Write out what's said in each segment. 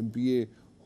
MPA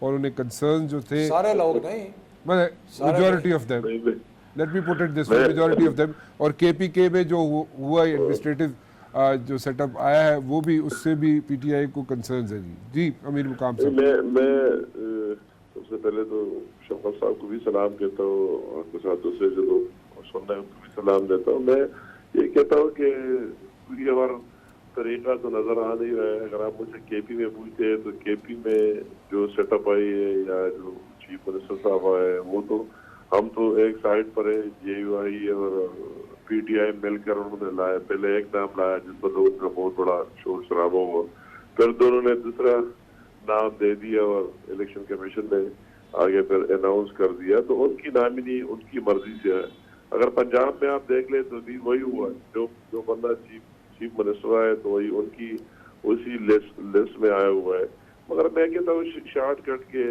اور انہیں concern جو تھے سارے لوگ نہیں, majority of them, let me put it this way, majority of them, اور کے پی کے میں جو ہوا ایڈمنسٹریٹو جو سیٹ اپ آیا ہے وہ بھی اس سے بھی پی ٹی آئی کو کنسرنز ہیں. جی امیر مقام صاحب. میں سب سے پہلے تو شفقت صاحب کو بھی سلام کہتا ہوں, اور کے ساتھ دوسرے جو لوگ سن رہے ہیں ان کو بھی سلام دیتا ہوں. میں یہ کہتا ہوں کہ کوئی ہمارا طریقہ تو نظر آ نہیں رہا ہے. اگر آپ مجھ سے کے پی میں پوچھتے ہیں تو کے پی میں جو سیٹ اپ آئی ہے یا جو چیف منسٹر صاحب آئے ہیں وہ تو ہم تو ایک سائڈ پر ہے, جے یو آئی اور پی ٹی آئی مل کر انہوں نے لایا. پہلے ایک نام لایا جس پر لوگوں کا بہت بڑا شور شرابہ ہوا, پھر دونوں نے دوسرا نام دے دیا اور الیکشن کمیشن نے آگے پھر اناؤنس کر دیا. تو ان کی نامنی ان کی مرضی سے ہے. اگر پنجاب میں آپ دیکھ لیں تو بھی وہی ہوا, جو بندہ چیف منسٹر آئے تو وہی ان کی اسی لسٹ میں آیا ہوا ہے. مگر میں کہتا ہوں شارٹ کٹ کے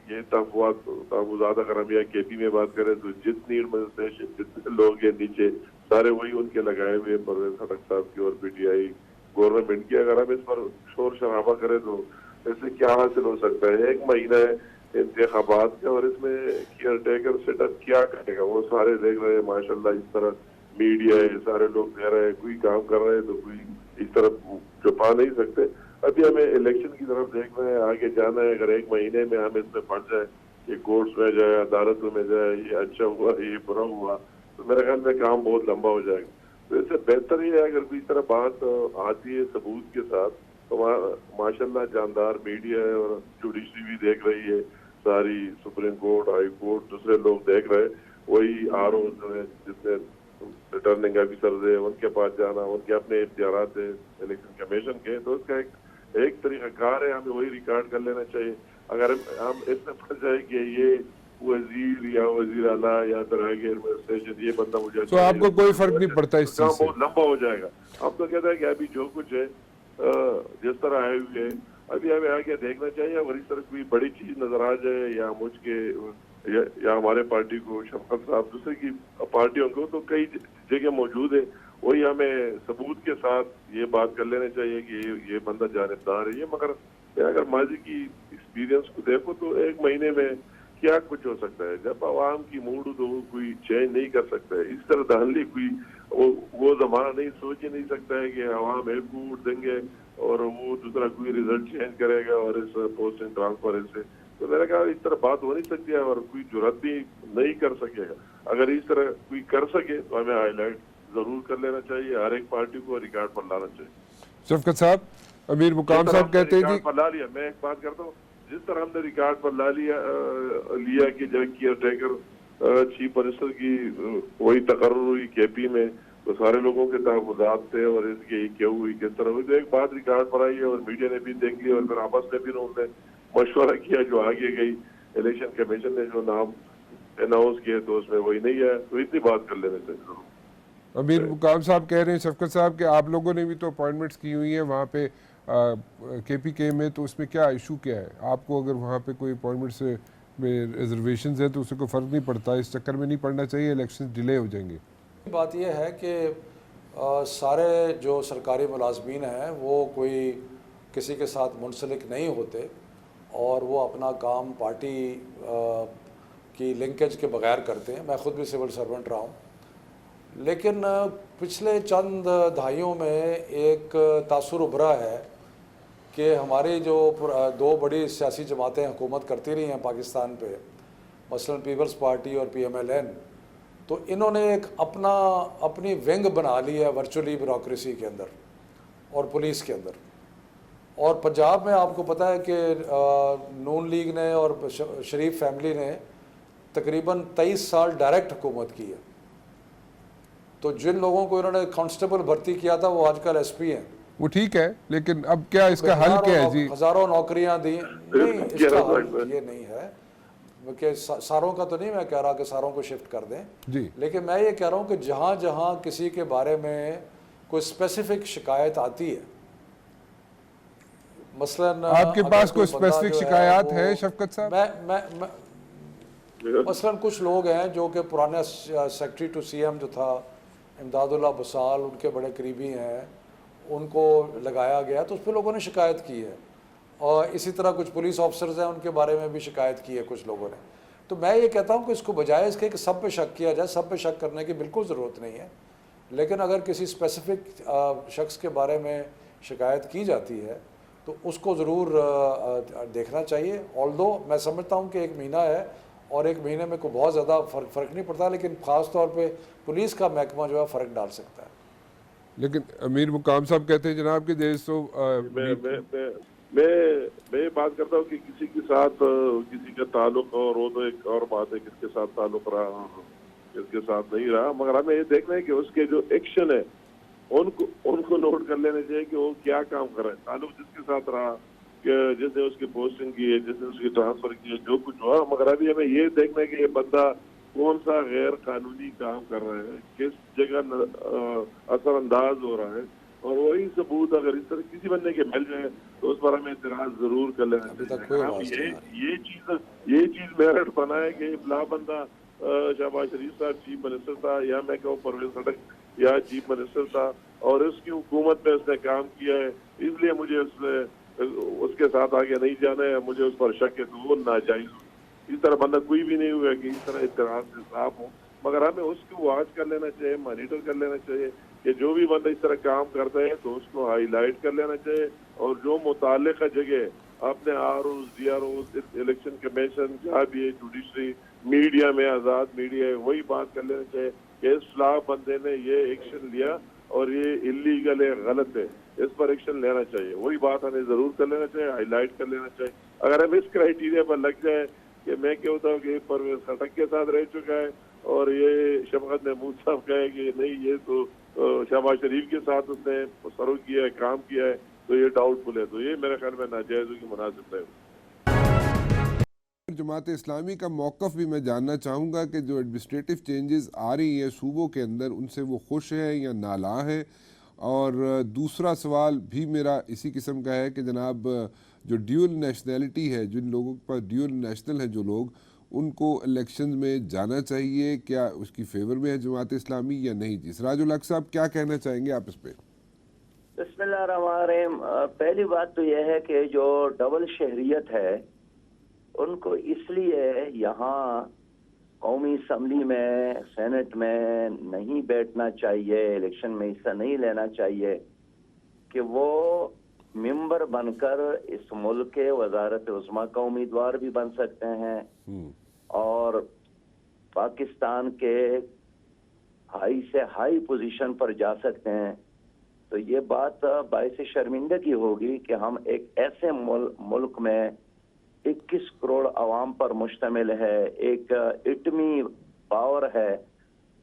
یہ تحفظات اگر ہم یہاں کے پی میں بات کریں تو جتنی ایڈمنسٹریشن جتنے لوگ ہیں نیچے سارے وہی ان کے لگائے ہوئے پرویز خٹک صاحب کی اور پی ٹی آئی گورنمنٹ کی. اگر ہم اس پر شور شرابہ کریں تو اس سے کیا حاصل ہو سکتا ہے؟ ایک مہینہ ہے انتخابات کا اور اس میں کیئر ٹیکر سیٹ اپ کیا کرے گا؟ وہ سارے دیکھ رہے ہیں ماشاءاللہ, اس طرح میڈیا ہے, سارے لوگ کہہ رہے ہیں کوئی کام کر رہے ہیں تو کوئی اس طرف چھپا نہیں سکتے. ابھی ہمیں الیکشن کی طرف دیکھنا ہے, آگے جانا ہے. اگر ایک مہینے میں ہم اس میں پڑ جائے, یہ کورٹس میں جائے, عدالتوں میں جائے, یہ اچھا ہوا یہ برا ہوا, تو میرے خیال میں کام بہت لمبا ہو جائے گا. تو اس سے بہتر یہ ہے اگر کوئی اس طرح بات آتی ہے ثبوت کے ساتھ تو ماشاءاللہ جاندار میڈیا ہے اور جوڈیشری بھی دیکھ رہی ہے, ساری سپریم کورٹ, ہائی کورٹ, دوسرے لوگ دیکھ رہے, وہی آر او جو ہے جتنے ریٹرننگ آفیسرز ہیں ان کے پاس جانا, ان کے اپنے اختیارات ہیں الیکشن کمیشن کے, تو اس کا ایک طریقہ کار ہے, ہمیں وہی ریکارڈ کر لینا چاہیے. اگر ہم اس میں پھنس جائے کہ یہ وزیر یا وزیر اعلیٰ یا پھر آگے ایڈمنسٹریشن یہ بندہ مجھے تو آپ کو کوئی فرق نہیں پڑتا اس چیز سے؟ بہت لمبا ہو جائے گا. ہم تو کہتے ہیں کہ ابھی جو کچھ ہے جس طرح آئے ہوئے ہیں ابھی ہمیں آگے دیکھنا چاہیے. اگر اس طرح کوئی بڑی چیز نظر آ جائے یا مجھ کے یا ہمارے پارٹی کو, شفقت صاحب دوسرے کی پارٹیوں کو, تو کئی جگہ موجود ہے, وہی ہمیں ثبوت کے ساتھ یہ بات کر لینا چاہیے کہ یہ بندہ جانبدار ہے. یہ مگر اگر ماضی کی ایکسپیرینس کو دیکھو تو ایک مہینے میں کیا کچھ ہو سکتا ہے. جب عوام کی موڈ تو وہ کوئی چینج نہیں کر سکتا ہے. اس طرح دھاندلی کوئی وہ زمانہ نہیں سوچ ہی نہیں سکتا ہے کہ عوام ایک کو ووٹ دیں گے اور وہ دوسرا کوئی ریزلٹ چینج کرے گا اور اس پوسٹنگ ٹرانسفر سے. تو میرا خیال اس طرح بات ہو نہیں سکتی ہے اور کوئی جرات بھی نہیں کر سکے گا. اگر اس طرح کوئی کر سکے تو ہمیں ہائی لائٹ ضرور کر لینا چاہیے, ہر ایک پارٹی کو ریکارڈ پر لانا چاہیے. شفقت صاحب, امیر مقام صاحب کہتے ہیں جی لا لیا, میں ایک بات کرتا ہوں, جس طرح ہم نے ریکارڈ پر لیا کہ جب کیئر ٹیکر چیف منسٹر کی وہی تقرر ہوئی کے پی میں تو سارے لوگوں کے تحفظات تھے اور اس کی کیا ہوئی کس طرح ہوئی, تو ایک بات ریکارڈ پر آئی ہے اور میڈیا نے بھی دیکھ لیا اور پھر آپس میں بھی انہوں نے مشورہ کیا جو آگے گئی. الیکشن کمیشن نے جو نام اناؤنس کیے تو اس میں وہی نہیں ہے, تو اتنی بات کر لینے سے ضرور. امیر مقام صاحب کہہ رہے ہیں شفقت صاحب کہ آپ لوگوں نے بھی تو اپوائنٹمنٹس کی ہوئی ہیں وہاں پہ کے پی کے میں, تو اس میں کیا ایشو کیا ہے آپ کو؟ اگر وہاں پہ کوئی اپوائنٹمنٹ سے ریزرویشنز ہیں تو اسے کوئی فرق نہیں پڑتا, اس چکر میں نہیں پڑنا چاہیے, الیکشن ڈیلے ہو جائیں گے. بات یہ ہے کہ سارے جو سرکاری ملازمین ہیں وہ کوئی کسی کے ساتھ منسلک نہیں ہوتے اور وہ اپنا کام پارٹی کی لنکیج کے بغیر کرتے ہیں. میں خود بھی سول سرونٹ رہا ہوں, لیکن پچھلے چند دہائیوں میں ایک تاثر ابھرا ہے کہ ہماری جو دو بڑی سیاسی جماعتیں حکومت کرتی رہی ہیں پاکستان پہ, مثلا پیپلز پارٹی اور پی ایم ایل این, تو انہوں نے ایک اپنی ونگ بنا لی ہے ورچولی بیوروکریسی کے اندر اور پولیس کے اندر. اور پنجاب میں آپ کو پتہ ہے کہ نون لیگ نے اور شریف فیملی نے تقریباً 23 سال ڈائریکٹ حکومت کی ہے. تو جن لوگوں کو انہوں نے کانسٹیبل بھرتی کیا تھا وہ آج کل ایس پی ہیں. وہ ٹھیک ہے, لیکن اب کیا اس کا حل کیا ہے جی؟ ہزاروں نوکریاں دی نہیں, اس کا حل یہ نہیں ہے کہ ساروں کا تو نہیں میں کہہ رہا کہ ساروں کو شفٹ کر دیں جی, لیکن میں یہ کہہ رہا ہوں کہ جہاں جہاں کسی کے بارے میں کوئی اسپیسیفک شکایت آتی ہے, مثلا آپ کے پاس کوئی اسپیسیفک شکایات ہے شفقت صاحب؟ مثلا کچھ لوگ ہیں جو کہ پرانا سیکرٹری ٹو سی ایم جو تھا امداد اللہ بسال, ان کے بڑے قریبی ہیں, ان کو لگایا گیا تو اس پہ لوگوں نے شکایت کی ہے. اور اسی طرح کچھ پولیس آفسرز ہیں ان کے بارے میں بھی شکایت کی ہے کچھ لوگوں نے. تو میں یہ کہتا ہوں کہ اس کو بجائے اس کے کہ سب پہ شک کیا جائے, سب پہ شک کرنے کی بالکل ضرورت نہیں ہے, لیکن اگر کسی اسپیسیفک شخص کے بارے میں شکایت کی جاتی ہے تو اس کو ضرور دیکھنا چاہیے. آلدو میں سمجھتا ہوں کہ 1 مہینہ ہے اور 1 مہینے میں کوئی بہت زیادہ فرق نہیں پڑتا, لیکن خاص طور پہ پولیس کا محکمہ جو ہے فرق ڈال سکتا ہے. لیکن امیر مقام صاحب کہتے ہیں جناب کہ دیر سو میں یہ بات کرتا ہوں کہ کسی کے ساتھ کسی کا تعلق اور وہ تو ایک اور بات ہے, کس کے ساتھ تعلق رہا کس کے ساتھ نہیں رہا, مگر ہمیں یہ دیکھنا ہے کہ اس کے جو ایکشن ہے ان کو نوٹ کر لینا چاہیے کہ وہ کیا کام کر رہے ہیں. تعلق جس کے ساتھ رہا, کہ جس نے اس کی پوسٹنگ کی ہے, جس نے اس کی ٹرانسفر کی ہے, جو کچھ ہوا, مگر ابھی ہمیں یہ دیکھنا ہے کہ یہ بندہ کون سا غیر قانونی کام کر رہا ہے, کس جگہ اثر انداز ہو رہا ہے, اور وہی ثبوت اگر اس طرح کسی بندے کے مل جائے تو اس پر ہمیں اعتراض ضرور کر لینا چاہیے. یہ چیز میرٹ بنا ہے کہ فلاں بندہ شہباز شریف صاحب چیف منسٹر تھا, یا میں کہوں پرویز خٹک یا چیف منسٹر تھا, اور اس کی حکومت میں اس نے کام کیا ہے, اس لیے مجھے اس کے ساتھ آگے نہیں جانا ہے, مجھے اس پر شک ہے تو وہ ناجائز ہو. اس طرح بندہ کوئی بھی نہیں ہوا کہ اس طرح اعتراض سے صاف ہو, مگر ہمیں اس کو واچ کر لینا چاہیے, مانیٹر کر لینا چاہیے کہ جو بھی بندہ اس طرح کام کرتا ہے تو اس کو ہائی لائٹ کر لینا چاہیے, اور جو متعلقہ جگہ اپنے DROs الیکشن کمیشن جہاں بھی ہے, جوڈیشری, میڈیا میں آزاد میڈیا ہے, وہی بات کر لینا چاہیے کہ اس فلاں بندے نے یہ ایکشن لیا اور یہ انلیگل ہے, غلط ہے, اس پر ایکشن لینا چاہیے. وہی بات ہمیں ضرور کر لینا چاہیے, ہائی لائٹ کر لینا چاہیے. اگر ہم اس کرائیٹیریا پر لگ جائے کہ میں کیا ہوتا ہوں کہ پرویز خٹک کے ساتھ رہ چکا ہے اور یہ شفقت محمود صاحب کہے کہ نہیں یہ تو شہباز شریف کے ساتھ اس نے سرو کیا ہے, کام کیا ہے, تو یہ ڈاؤٹ فل ہے, تو یہ میرے خیال میں ناجائز کی مناسب ہے. جماعت اسلامی کا موقف بھی میں جاننا چاہوں گا کہ جو ایڈمنسٹریٹو چینجز آ رہی ہیں صوبوں کے اندر, ان سے وہ خوش ہے یا نالاں ہے. اور دوسرا سوال بھی میرا اسی قسم کا ہے کہ جناب جو ڈیول نیشنلٹی ہے, جن لوگوں کے پاس ڈیول نیشنل ہے جو لوگ, ان کو الیکشن میں جانا چاہیے, کیا اس کی فیور میں ہے جماعت اسلامی یا نہیں؟ جی سراج الحق صاحب کیا کہنا چاہیں گے آپ اس پہ؟ بسم اللہ الرحمن الرحیم. پہلی بات تو یہ ہے کہ جو ڈبل شہریت ہے ان کو اس لیے یہاں قومی اسمبلی میں, سینٹ میں نہیں بیٹھنا چاہیے, الیکشن میں حصہ نہیں لینا چاہیے کہ وہ ممبر بن کر اس ملک کے وزارت عظمیٰ کا امیدوار بھی بن سکتے ہیں اور پاکستان کے ہائی سے ہائی پوزیشن پر جا سکتے ہیں. تو یہ بات باعث شرمندگی ہوگی کہ ہم ایک ایسے ملک میں 21 کروڑ عوام پر مشتمل ہے, ایک ایٹمی پاور ہے,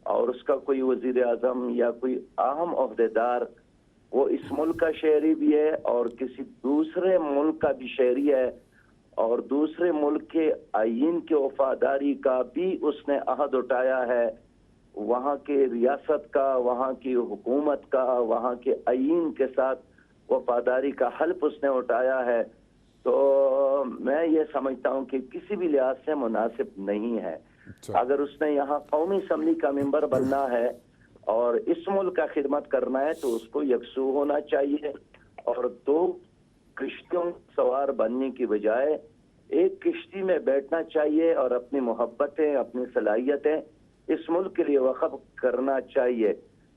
اور اس کا کوئی وزیر اعظم یا کوئی اہم عہدیدار وہ اس ملک کا شہری بھی ہے اور کسی دوسرے ملک کا بھی شہری ہے, اور دوسرے ملک کے آئین کے وفاداری کا بھی اس نے عہد اٹھایا ہے, وہاں کے ریاست کا, وہاں کی حکومت کا, وہاں کے آئین کے ساتھ وفاداری کا حلف اس نے اٹھایا ہے. تو میں یہ سمجھتا ہوں کہ کسی بھی لحاظ سے مناسب نہیں ہے. اگر اس نے یہاں قومی اسمبلی کا ممبر بننا ہے اور اس ملک کا خدمت کرنا ہے تو اس کو یکسو ہونا چاہیے, اور 2 کشتیوں سوار بننے کی بجائے ایک کشتی میں بیٹھنا چاہیے اور اپنی محبتیں, اپنی صلاحیتیں اس ملک کے لیے وقف کرنا چاہیے.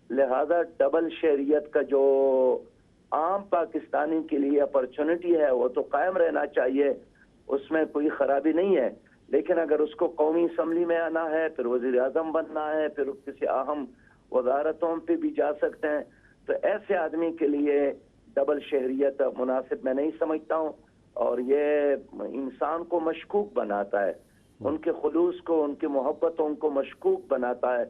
لہذا ڈبل شہریت کا جو عام پاکستانی کے لیے اپرچونٹی ہے وہ تو قائم رہنا چاہیے, اس میں کوئی خرابی نہیں ہے. لیکن اگر اس کو قومی اسمبلی میں آنا ہے, پھر وزیر اعظم بننا ہے, پھر کسی اہم وزارتوں پہ بھی جا سکتے ہیں, تو ایسے آدمی کے لیے ڈبل شہریت مناسب میں نہیں سمجھتا ہوں, اور یہ انسان کو مشکوک بناتا ہے, ان کے خلوص کو, ان کی محبتوں کو مشکوک بناتا ہے.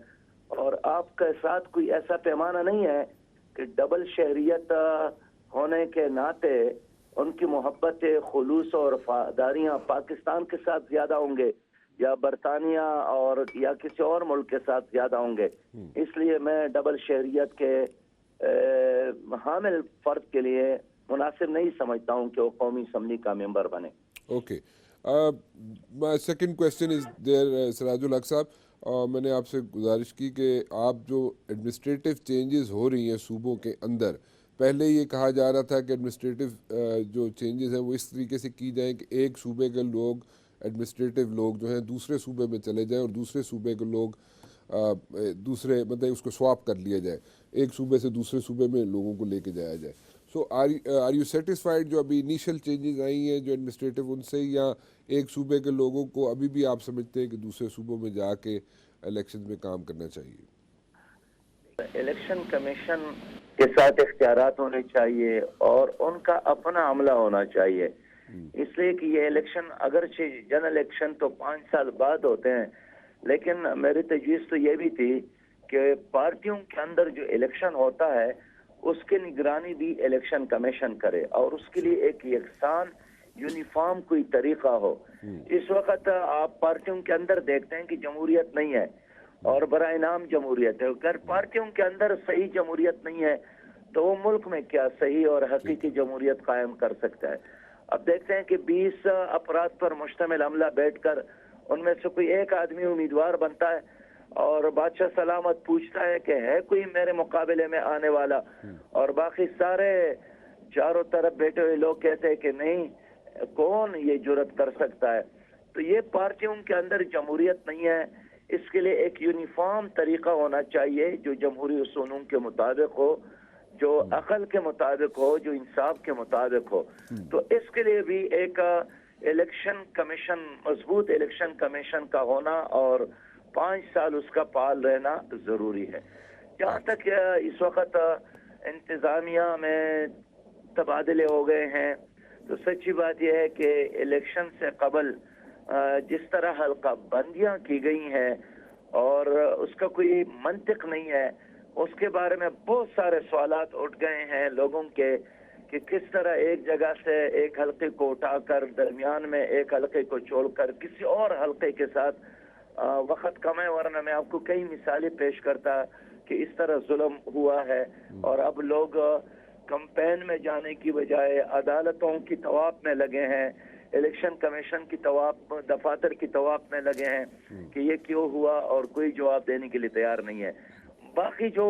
اور آپ کے ساتھ کوئی ایسا پیمانہ نہیں ہے کہ ڈبل شہریت ہونے کے ناطے ان کی محبت, خلوص اور وفاداریاں پاکستان کے ساتھ زیادہ ہوں گے یا برطانیہ اور یا کسی اور ملک کے ساتھ زیادہ ہوں گے. اس لیے میں ڈبل شہریت کے حامل فرد کے لیے مناسب نہیں سمجھتا ہوں کہ وہ قومی اسمبلی کا ممبر بنے. اوکے, مائی سیکنڈ کویسچن از دیر سراج الحق صاحب, میں نے آپ سے گزارش کی کہ آپ جو ایڈمنسٹریٹو چینجز ہو رہی ہیں صوبوں کے اندر, پہلے یہ کہا جا رہا تھا کہ ایڈمنسٹریٹو جو چینجز ہیں وہ اس طریقے سے کی جائیں کہ ایک صوبے کے لوگ ایڈمنسٹریٹو لوگ جو ہیں دوسرے صوبے میں چلے جائیں اور دوسرے صوبے کے لوگ دوسرے مطلب اس کو سواپ کر لیا جائے، ایک صوبے سے دوسرے صوبے میں لوگوں کو لے کے جایا جائے. سو آر یو سیٹسفائیڈ جو ابھی انیشیل چینجز آئی ہیں جو ایڈمنسٹریٹو ان سے، یا ایک صوبے کے لوگوں کو ابھی بھی آپ سمجھتے ہیں کہ دوسرے صوبوں میں جا کے الیکشن میں کام کرنا چاہیے؟ الیکشن کمیشن کے ساتھ اختیارات ہونے چاہیے اور ان کا اپنا عملہ ہونا چاہیے، اس لیے کہ یہ الیکشن اگرچہ جن الیکشن تو 5 سال بعد ہوتے ہیں، لیکن میری تجویز تو یہ بھی تھی کہ پارٹیوں کے اندر جو الیکشن ہوتا ہے اس کی نگرانی بھی الیکشن کمیشن کرے اور اس کے لیے ایک یکساں یونیفارم کوئی طریقہ ہو. اس وقت آپ پارٹیوں کے اندر دیکھتے ہیں کہ جمہوریت نہیں ہے اور برائے نام جمہوریت ہے. اگر پارٹیوں کے اندر صحیح جمہوریت نہیں ہے تو وہ ملک میں کیا صحیح اور حقیقی جمہوریت قائم کر سکتا ہے؟ اب دیکھتے ہیں کہ 20 افراد پر مشتمل عملہ بیٹھ کر ان میں سے کوئی ایک آدمی امیدوار بنتا ہے اور بادشاہ سلامت پوچھتا ہے کہ ہے کوئی میرے مقابلے میں آنے والا، اور باقی سارے چاروں طرف بیٹھے ہوئے لوگ کہتے ہیں کہ نہیں، کون یہ جرأت کر سکتا ہے. تو یہ پارٹیوں کے اندر جمہوریت نہیں ہے. اس کے لیے ایک یونیفارم طریقہ ہونا چاہیے جو جمہوری اصولوں کے مطابق ہو، جو عقل کے مطابق ہو، جو انصاف کے مطابق ہو. تو اس کے لیے بھی ایک الیکشن کمیشن، مضبوط الیکشن کمیشن کا ہونا اور 5 سال اس کا فعال رہنا ضروری ہے. جہاں تک اس وقت انتظامیہ میں تبادلے ہو گئے ہیں تو سچی بات یہ ہے کہ الیکشن سے قبل جس طرح حلقہ بندیاں کی گئی ہیں اور اس کا کوئی منطق نہیں ہے، اس کے بارے میں بہت سارے سوالات اٹھ گئے ہیں لوگوں کے کہ کس طرح ایک جگہ سے ایک حلقے کو اٹھا کر درمیان میں ایک حلقے کو چھوڑ کر کسی اور حلقے کے ساتھ وقت کم ہے، ورنہ میں آپ کو کئی مثالیں پیش کرتا کہ اس طرح ظلم ہوا ہے. اور اب لوگ کمپین میں جانے کی بجائے عدالتوں کی طواف میں لگے ہیں، الیکشن کمیشن کی طواف، دفاتر کی طواف میں لگے ہیں کہ یہ کیوں ہوا، اور کوئی جواب دینے کے لیے تیار نہیں ہے. باقی جو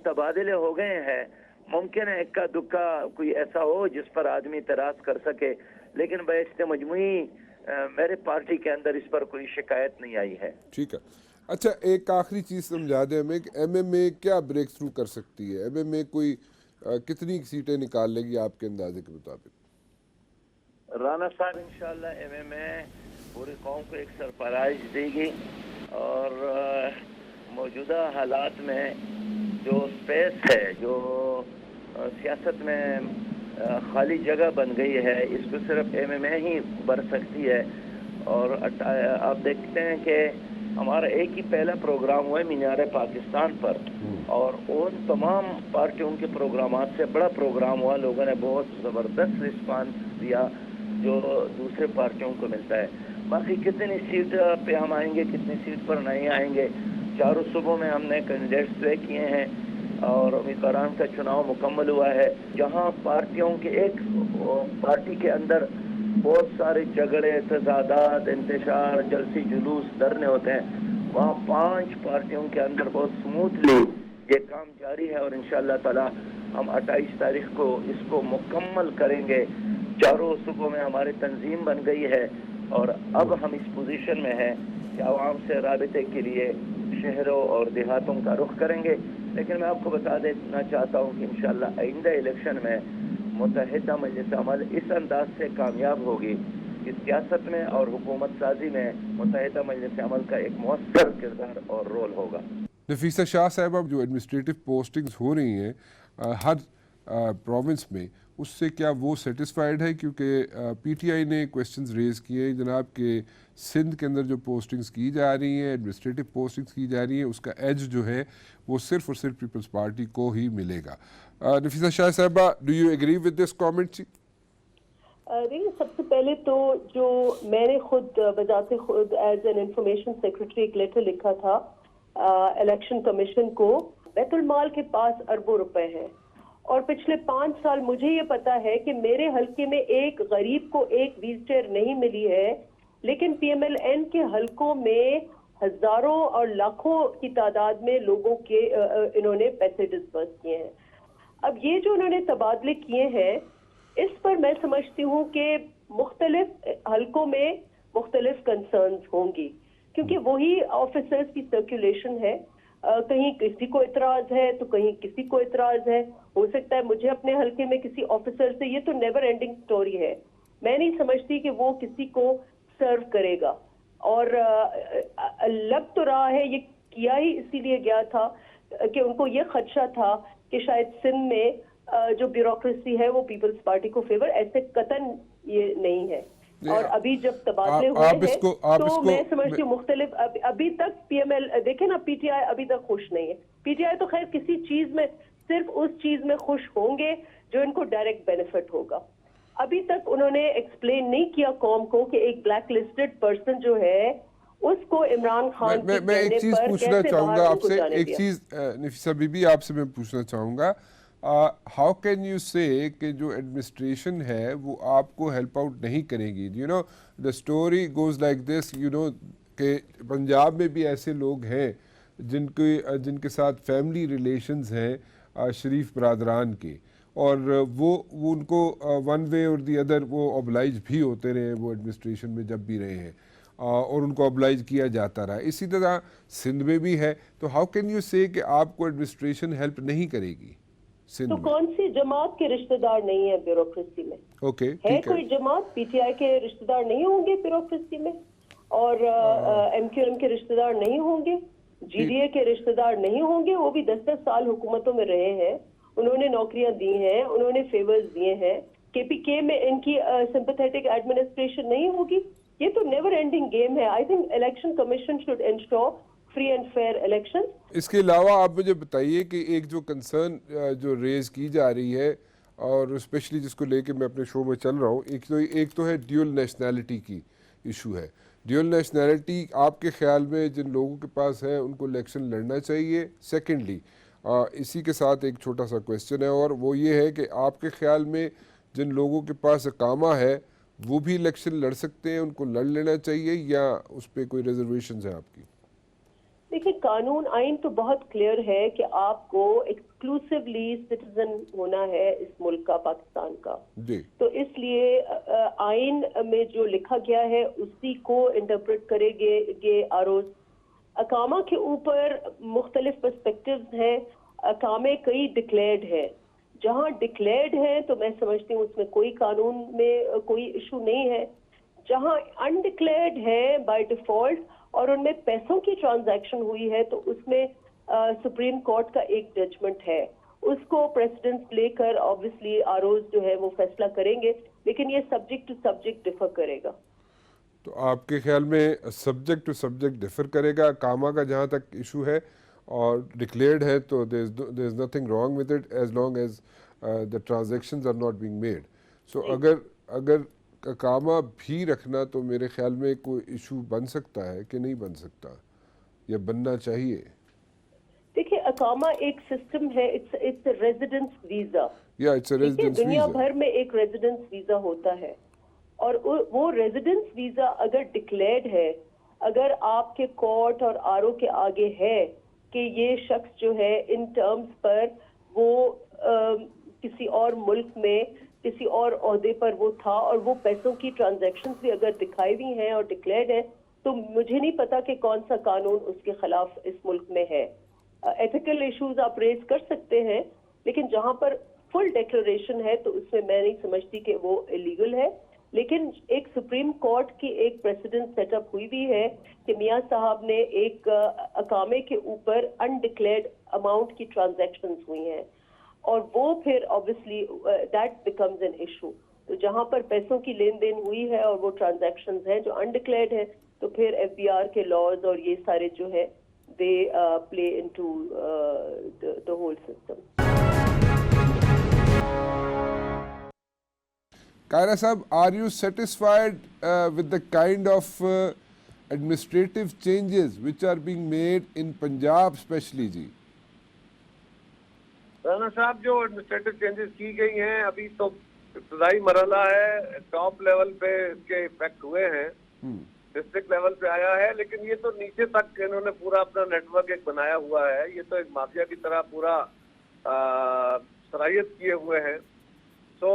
تبادلے ہو گئے ہیں ممکن ہے اکا دکا کوئی ایسا ہو جس پر آدمی اعتراض کر سکے، لیکن بحث مجموعی میرے پارٹی کے اندر اس پر کوئی شکایت نہیں آئی ہے. ٹھیک ہے. اچھا، ایک آخری چیز سمجھا دیں ہمیں کہ ایم ایم اے کیا بریک تھرو کر سکتی ہے؟ ایم ایم اے کوئی کتنی سیٹیں نکال لے گی آپ کے اندازے کے مطابق؟ رانا صاحب انشاءاللہ ایم ایم اے پوری قوم کو ایک سرپرائز دے گی، اور موجودہ حالات میں جو سپیس ہے، جو سیاست میں خالی جگہ بن گئی ہے، اس کو صرف ایم ایم اے ہی بھر سکتی ہے. اور آپ دیکھتے ہیں کہ ہمارا ایک ہی پہلا پروگرام ہوا ہے مینار پاکستان پر، اور ان تمام پارٹیوں کے پروگرامات سے بڑا پروگرام ہوا. لوگوں نے بہت زبردست رسپانس دیا جو دوسرے پارٹیوں کو ملتا ہے. باقی کتنی سیٹ پہ ہم آئیں گے، کتنی سیٹ پر نہیں آئیں گے، چاروں صوبوں میں ہم نے کینڈیڈیٹس طے کیے ہیں اور امیدواران کا چناؤ مکمل ہوا ہے. جہاں پارٹیوں کے ایک پارٹی کے اندر بہت سارے جھگڑے، تضادات، انتشار، جلسی جلوس، دھرنے ہوتے ہیں، وہاں 5 پارٹیوں کے اندر بہت سموتھلی یہ کام جاری ہے، اور انشاءاللہ تعالی ہم 28 تاریخ کو اس کو مکمل کریں گے. چاروں صوبوں میں ہماری تنظیم بن گئی ہے اور اب ہم اس پوزیشن میں ہیں کہ عوام سے رابطے کے لیے شہروں اور دیہاتوں کا رخ کریں گے. لیکن میں آپ کو بتا دینا چاہتا ہوں کہ انشاءاللہ آئندہ الیکشن میں متحدہ مجلس عمل اس انداز سے کامیاب ہوگی کہ سیاست میں اور حکومت سازی میں متحدہ مجلس عمل کا ایک مؤثر کردار اور رول ہوگا. نفیسہ شاہ صاحبہ، جو ایڈمنسٹریٹو پوسٹنگز ہو رہی ہیں ہر پروونس میں، اس سے کیا وہ سیٹسفائیڈ ہے؟ کیونکہ پی ٹی آئی نے کویسچنز ریز کیے ہیں جناب کہ سندھ کے اندر جو پوسٹنگز کی جا رہی ہیں، ایڈمنسٹریٹو پوسٹنگز کی جا رہی ہیں، اس کا ایج جو ہے وہ صرف اور صرف پیپلز پارٹی کو ہی ملے گا. نفیسہ شاہ صاحبہ، do you agree with this comment? دیکھیے، سب سے پہلے تو جو میں نے خود بذات خود ایز این انفارمیشن سیکرٹری ایک لیٹر لکھا تھا الیکشن کمیشن کو. بیت المال کے پاس اربوں روپے ہیں، اور پچھلے 5 سال مجھے یہ پتا ہے کہ میرے حلقے میں ایک غریب کو ایک ویل چیئر نہیں ملی ہے، لیکن پی ایم ایل این کے حلقوں میں ہزاروں اور لاکھوں کی تعداد میں لوگوں کے انہوں نے پیسے ڈسبرس کیے ہیں. اب یہ جو انہوں نے تبادلے کیے ہیں اس پر میں سمجھتی ہوں کہ مختلف حلقوں میں مختلف کنسرنز ہوں گی، کیونکہ وہی آفیسرز کی سرکولیشن ہے. کہیں کسی کو اعتراض ہے تو کہیں کسی کو اعتراض ہے. ہو سکتا ہے مجھے اپنے حلقے میں کسی آفیسر سے، یہ تو نیور اینڈنگ سٹوری ہے. میں نہیں سمجھتی کہ وہ کسی کو سرو کرے گا. اور لگ تو رہا ہے یہ کیا ہی اسی لیے گیا تھا کہ ان کو یہ خدشہ تھا کہ شاید سندھ میں جو بیوروکریسی ہے وہ پیپلز پارٹی کو فیور، ایسے قطعاً یہ نہیں ہے. اور ابھی جب تبادلے ہوئے ہیں تو میں سمجھتی ہوں مختلف ابھی تک پی ایم ایل دیکھیں نا، پی ٹی آئی ابھی تک خوش نہیں ہے. پی ٹی آئی تو خیر کسی چیز میں صرف اس چیز میں خوش ہوں گے جو ان کو ڈائریکٹ بینیفٹ ہوگا. ابھی تک انہوں نے ایکسپلین نہیں کیا قوم کو کہ ایک بلیک لسٹڈ پرسن جو ہے اس کو عمران خان کے میں ایک چیز پوچھنا چاہوں گا آپ سے، ایک دیا. چیز نفیسہ بی بی آپ سے میں پوچھنا چاہوں گا، ہاؤ کین یو سے کہ جو ایڈمنسٹریشن ہے وہ آپ کو ہیلپ آؤٹ نہیں کرے گی؟ You know the story goes like this, you know کہ پنجاب میں بھی ایسے لوگ ہیں جن کے ساتھ فیملی ریلیشنز ہیں شریف برادران کے، اور وہ ان کو ون وے اور دی ادر وہ اوبلائج بھی ہوتے رہے وہ ایڈمنسٹریشن میں جب بھی رہے ہیں، اور ان کو اوبلائج کیا جاتا رہا. اسی طرح سندھ میں بھی ہے. تو ہاؤ کین یو سے کہ آپ کو ایڈمنسٹریشن ہیلپ نہیں کرے گی سندھ تو میں؟ کون سی جماعت کے رشتہ دار نہیں ہے بیوروکریسی میں؟ اوکے ہے ٹھیک ہے. کوئی جماعت پی ٹی آئی کے رشتہ دار نہیں ہوں گے بیوروکریسی میں؟ اور ایم کیو ایم کے رشتہ دار نہیں ہوں گے؟ جی ڈی اے کے رشتہ دار نہیں ہوں گے؟ وہ بھی 10-10 سال حکومتوں میں رہے ہیں، انہوں نے نوکریاں دی ہیں، انہوں نے فیورز دیے ہیں. کے پی کے میں ان کی سمپیتھیٹک ایڈمنسٹریشن نہیں ہوگی؟ یہ تو نیور اینڈنگ گیم ہے. I think election commission should ensure free and fair election. اس کے علاوہ آپ مجھے بتائیے کہ ایک جو کنسرن جو ریز کی جا رہی ہے، اور اسپیشلی جس کو لے کے میں اپنے شو میں چل رہا ہوں، ایک تو ہے ڈیول نیشنلٹی کی ایشو ہے. ڈیول نیشنلٹی آپ کے خیال میں جن لوگوں کے پاس ہے ان کو الیکشن لڑنا چاہیے؟ سیکنڈلی اسی کے ساتھ ایک چھوٹا سا کویسچن ہے، اور وہ یہ ہے کہ آپ کے خیال میں جن لوگوں کے پاس اقامہ ہے وہ بھی الیکشن لڑ سکتے ہیں، ان کو لڑ لینا چاہیے، یا اس پہ کوئی ریزرویشنز ہیں آپ کی؟ دیکھیں قانون آئین تو بہت کلیئر ہے کہ آپ کو ایکسکلوسیولی سٹیزن ہونا ہے اس ملک کا، پاکستان کا. جی. تو اس لیے آئین میں جو لکھا گیا ہے اسی کو انٹرپریٹ کرے گے آروز. اقامہ کے اوپر مختلف پرسپیکٹیوز ہیں. اقامے کئی ڈکلیئرڈ ہیں، جہاں ڈکلیئرڈ ہیں تو میں سمجھتی ہوں اس میں کوئی قانون میں کوئی ایشو نہیں ہے. جہاں انڈکلیئرڈ ہے بائی ڈیفالٹ اور ان میں پیسوں کی ٹرانزیکشن ہوئی ہے تو اس میں سپریم کورٹ کا ایک ججمنٹ ہے، اس کو پریسیڈنٹ لے کر آبویسلی آروز جو ہے وہ فیصلہ کریں گے، لیکن یہ سبجیکٹ ٹو سبجیکٹ ڈیفر کرے گا. تو آپ کے خیال میں سبجیکٹ ٹو سبجیکٹ ڈیفر کرے گا؟ اقامہ کا جہاں تک ایشو ہے اور ڈکلیئرڈ ہے تو there is nothing wrong with it as long as the transactions are not being made. So اگر اقامہ بھی رکھنا تو میرے خیال میں کوئی ایشو بن سکتا ہے کہ نہیں بن سکتا، یا بننا چاہیے؟ دیکھیں اقامہ ایک سسٹم ہے، اٹس اے ریزیڈنس ویزا. یا اٹس اے ریزیڈنس دنیا ویزا. بھر میں ایک ریزیڈنس ویزا ہوتا ہے، اور وہ ریزیڈنس ویزا اگر ڈکلیئرڈ ہے، اگر آپ کے کورٹ اور آر او کے آگے ہے کہ یہ شخص جو ہے ان ٹرمز پر وہ کسی اور ملک میں کسی اور عہدے پر وہ تھا اور وہ پیسوں کی ٹرانزیکشن بھی اگر دکھائی ہوئی ہیں اور ڈکلیئرڈ ہے، تو مجھے نہیں پتا کہ کون سا قانون اس کے خلاف اس ملک میں ہے. ایتھیکل ایشوز آپ ریز کر سکتے ہیں، لیکن جہاں پر فل ڈیکلریشن ہے تو اس میں میں نہیں سمجھتی کہ وہ الیگل ہے. لیکن ایک سپریم کورٹ کی ایک پریسیڈنٹ سیٹ اپ ہوئی بھی ہے کہ میاں صاحب نے ایک اقامے کے اوپر انڈکلیئرڈ اماؤنٹ کی ٹرانزیکشنز ہوئی ہیں، اور وہ پھر obviously that becomes an issue. تو جہاں پر پیسوں کی لین دین ہوئی ہے اور وہ ٹرانزیکشنز ہیں جو انڈکلیئرڈ ہیں، تو پھر ایف بی آر کے لاز اور یہ سارے جو ہے they play into the whole system. Kaira Sahab, are you satisfied with the kind of administrative changes which are being made in Punjab especially ji? Rana صاحب جو ایڈمنسٹریٹو چینجز کی گئی ہیں ابھی تو ابتدائی مرحلہ ہے، ٹاپ لیول پہ اس کے افیکٹ ہوئے ہیں، ڈسٹرکٹ لیول پہ آیا ہے، لیکن یہ تو نیچے تک انہوں نے پورا اپنا نیٹ ورک ایک بنایا ہوا ہے. یہ تو ایک مافیا کی طرح پورا صلاحیت کیے ہوئے ہیں. سو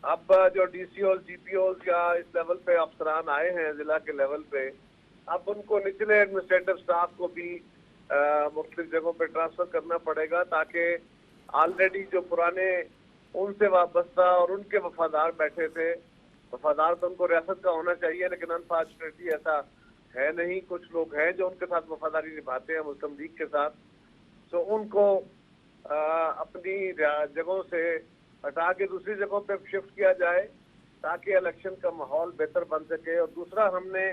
اب جو ڈی سی اوز جی پی اوز یا اس لیول پہ افسران آئے ہیں ضلع کے لیول پہ, اب ان کو نچلے ایڈمنسٹریٹو سٹاف کو بھی مختلف جگہوں پہ ٹرانسفر کرنا پڑے گا, تاکہ آلریڈی جو پرانے ان سے وابستہ اور ان کے وفادار بیٹھے تھے, وفادار تو ان کو ریاست کا ہونا چاہیے لیکن انفارچونیٹلی ایسا ہے نہیں, کچھ لوگ ہیں جو ان کے ساتھ وفاداری نبھاتے ہیں مسلم لیگ کے ساتھ, تو ان کو اپنی جگہوں سے ہٹا کے دوسری جگہوں پہ شفٹ کیا جائے تاکہ الیکشن کا ماحول بہتر بن سکے. اور دوسرا, ہم نے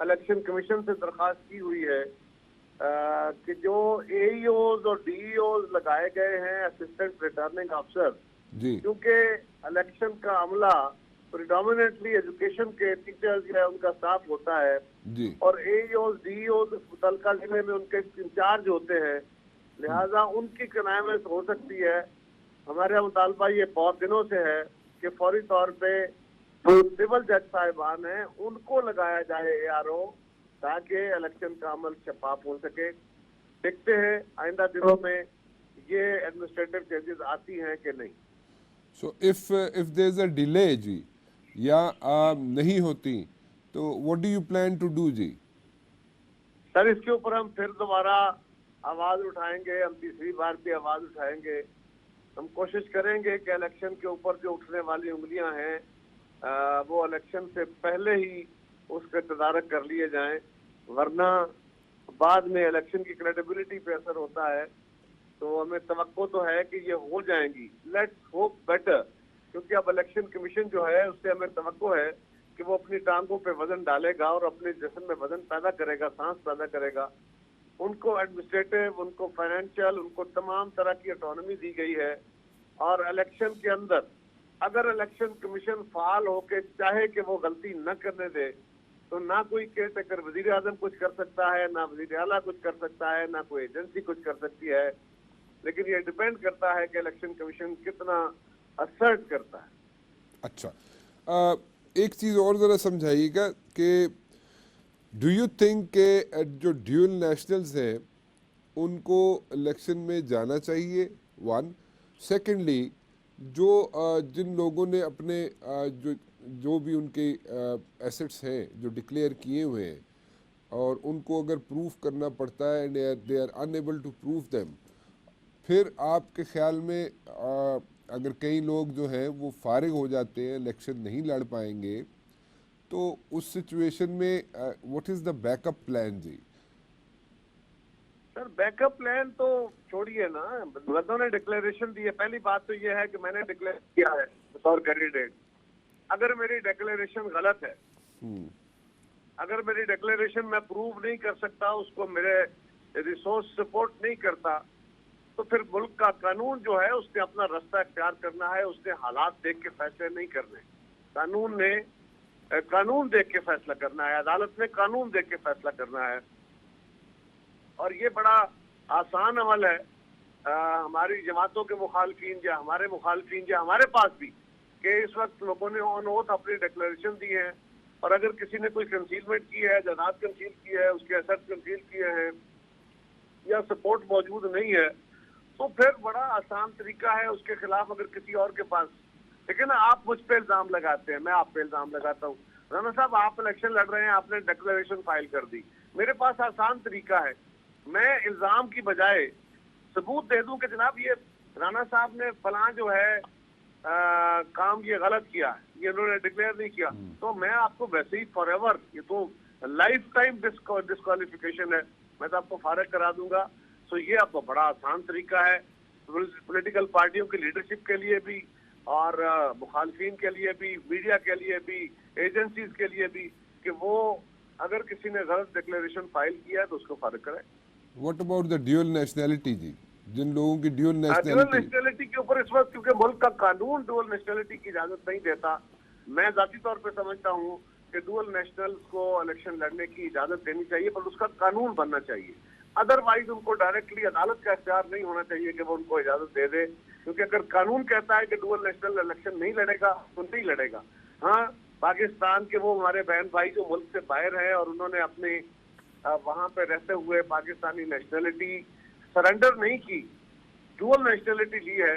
الیکشن کمیشن سے درخواست کی ہوئی ہے کہ جو اے ای اوز اور ڈی ای اوز لگائے گئے ہیں اسسٹنٹ ریٹرننگ افسر, جی کیونکہ الیکشن کا عملہ پریڈومیننٹلی ایجوکیشن کے ٹیچرز یا ان کا اسٹاف ہوتا ہے, جی اور A E Os D E Os متعلقہ ضلع میں ان کے انچارج ہوتے ہیں, لہٰذا ان کی کنائمنس ہو سکتی ہے. ہمارا مطالبہ یہ بہت دنوں سے ہے کہ فوری طور پہ جو سول جج صاحبان ہیں ان کو لگایا جائے اے آر او, تاکہ الیکشن کا عمل شفاف ہو سکے. دیکھتے ہیں آئندہ دنوں میں یہ ایڈمنسٹریٹو چینجز آتی ہیں کہ نہیں. So if there is a delay جی, یا نہیں ہوتی, تو what do you plan to do جی؟ سر اس کے اوپر ہم پھر دوبارہ آواز اٹھائیں گے, ہم تیسری بار بھی آواز اٹھائیں گے. ہم کوشش کریں گے کہ الیکشن کے اوپر جو اٹھنے والی انگلیاں ہیں وہ الیکشن سے پہلے ہی اس کے تدارک کر لیے جائیں, ورنہ بعد میں الیکشن کی کریڈیبلٹی پہ اثر ہوتا ہے. تو ہمیں توقع تو ہے کہ یہ ہو جائیں گی, لیٹس ہوپ بیٹر, کیونکہ اب الیکشن کمیشن جو ہے اس سے ہمیں توقع ہے کہ وہ اپنی ٹانگوں پہ وزن ڈالے گا اور اپنے جسم میں وزن پیدا کرے گا, سانس پیدا کرے گا. ان کو ایڈمنسٹریٹو, ان کو فائنینشیل, ان کو تمام طرح کی اٹانومی دی گئی ہے. اور الیکشن کے اندر اگر الیکشن کمیشن فعال ہو کے چاہے کہ وہ غلطی نہ کرنے دے, تو نہ کوئی کیئر ٹیکر وزیر اعظم کچھ کر سکتا ہے, نہ وزیر اعلیٰ کچھ کر سکتا ہے, نہ کوئی ایجنسی کچھ کر سکتی ہے. لیکن یہ ڈیپینڈ کرتا ہے کہ الیکشن کمیشن کتنا اسرٹ کرتا ہے. اچھا, ایک چیز اور ذرا سمجھائیے گا کہ ڈو یو تھنک کہ جو ڈیول نیشنلز ہیں ان کو الیکشن میں جانا چاہیے؟ ون. سیکنڈلی, جو جن لوگوں نے اپنے جو بھی ان کے ایسٹس ہیں جو ڈکلیئر کیے ہوئے ہیں, اور ان کو اگر پروف کرنا پڑتا ہے and they are unable to prove them, پھر آپ کے خیال میں اگر کئی لوگ جو ہیں وہ فارغ ہو جاتے ہیں, الیکشن نہیں لڑ پائیں گے, تو اس سچویشن میں what is the backup plan جی؟ سر بیک اپ پلان تو چھوڑیے نا, لوگوں نے ڈکلیریشن دی ہے. پہلی بات تو یہ ہے کہ میں نے ڈکلیئر کیا ہے بطور کینڈیڈیٹ. اگر میری ڈکلیریشن غلط ہے, اگر میری ڈکلیریشن میں پروو نہیں کر سکتا, اس کو میرے ریسورس سپورٹ نہیں کرتا, تو پھر ملک کا قانون جو ہے اس نے اپنا رستہ اختیار کرنا ہے. اس نے حالات دیکھ کے فیصلے نہیں کرنے, قانون نے قانون دیکھ کے فیصلہ کرنا ہے, عدالت نے قانون دیکھ کے فیصلہ کرنا ہے. اور یہ بڑا آسان عمل ہے ہماری جماعتوں کے مخالفین یا ہمارے مخالفین یا ہمارے پاس بھی, کہ اس وقت لوگوں نے آن اوتھ اپنی ڈکلیریشن دی ہے, اور اگر کسی نے کوئی کنسیلمنٹ کی ہے, جائیداد کنسیل کی ہے, اس کے ایسٹ کنسیل کیے ہیں, یا سپورٹ موجود نہیں ہے, تو پھر بڑا آسان طریقہ ہے اس کے خلاف اگر کسی اور کے پاس. لیکن آپ مجھ پہ الزام لگاتے ہیں, میں آپ پہ الزام لگاتا ہوں. رانا صاحب آپ الیکشن لڑ رہے ہیں, آپ نے ڈکلیریشن فائل کر دی. میرے پاس آسان طریقہ ہے, میں الزام کی بجائے ثبوت دے دوں کہ جناب یہ رانا صاحب نے فلاں جو ہے کام یہ غلط کیا, یہ انہوں نے ڈکلیئر نہیں کیا, تو میں آپ کو ویسے ہی فار ایور, یہ تو لائف ٹائم ڈسکوالیفیکیشن ہے, میں تو آپ کو فارغ کرا دوں گا. تو یہ آپ کو بڑا آسان طریقہ ہے پولیٹیکل پارٹیوں کی لیڈرشپ کے لیے بھی, اور مخالفین کے لیے بھی, میڈیا کے لیے بھی, ایجنسیز کے لیے بھی, کہ وہ اگر کسی نے غلط ڈکلیریشن فائل کیا ہے تو اس کو فارغ کرے. What about the dual nationality جی, جن لوگوں کی ڈیول ڈیول نیشنلٹی کے اوپر اس وقت کیونکہ ملک کا قانون ڈیول نیشنلٹی کی اجازت نہیں دیتا, میں ذاتی طور پہ سمجھتا ہوں کہ ڈیول نیشنلز کو الیکشن لڑنے کی اجازت دینی چاہیے, پر اس کا قانون بننا چاہیے. ادروائز ان کو ڈائریکٹلی عدالت کا اختیار نہیں ہونا چاہیے کہ وہ ان کو اجازت دے دے, کیونکہ اگر قانون کہتا ہے کہ ڈیول نیشنل الیکشن نہیں لڑے گا تو نہیں لڑے گا. ہاں, پاکستان کے وہ ہمارے بہن بھائی جو ملک سے باہر ہیں اور انہوں نے اپنی وہاں پہ رہتے ہوئے پاکستانی نیشنلٹی سرنڈر نہیں کی, ڈوئل نیشنلٹی لی ہے,